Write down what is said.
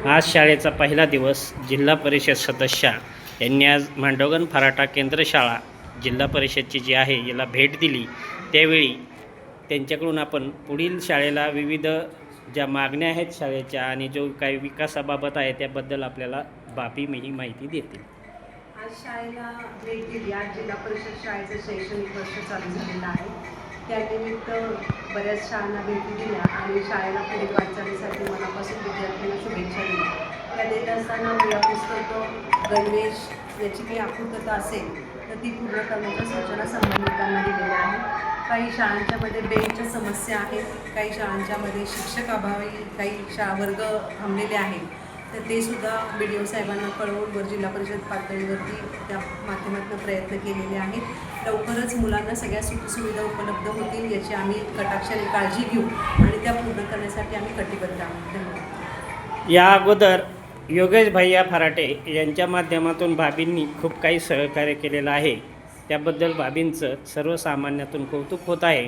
आज शाळेचा पहिला दिवस जिल्हा परिषद सदस्या यांनी आज मांडवगण फराटा केंद्र शाळा जिल्हा परिषदची जी आहे याला भेट दिली। त्यावेळी त्यांच्याकडून आपण पुढील शाळेला विविध ज्या मागण्या आहेत शाळेच्या आणि जो काही विकासाबाबत आहे त्याबद्दल आपल्याला बाबी ही माहिती देतील। आज शाळेला भेट दिली। आज जिल्हा परिषद शाळेचं शैक्षणिक वर्ष चालू झालेलं आहे। त्यानिमित्त बऱ्याच शाळांना भेटी दिल्या आणि शाळेला पुढे वाटचालीसाठी मनापासून विद्यार्थ्यांना शुभेच्छा दिल्या। त्या देत असताना वेळापुस्तक गणवेश याची काही आपूर्तता असेल तर ती पूर्ण करण्याच्या सूचना संबंधितांना दिलेल्या आहेत। काही शाळांच्यामध्ये बेंचच्या समस्या आहेत, काही शाळांच्यामध्ये शिक्षक अभावी काही वर्ग थांबलेले आहेत, तर ते सुद्धा BDO साहेबांना कळवून वर जिल्हा परिषद पातळीवरती त्या माध्यमातून प्रयत्न केलेले आहेत। लवकरच मुलांना सगळ्या सुखसुविधा उपलब्ध होतील याची आम्ही कटाक्षाने काळजी घेऊ आणि त्या पूर्ण करण्यासाठी आम्ही कटिबद्ध आहोत। धन्यवाद। या अगोदर योगेश भैया फराटे यांच्या माध्यमातून बाबींनी खूप काही सहकार्य केलेलं आहे, त्याबद्दल बाबींचं सर्वसामान्यातून कौतुक होत आहे।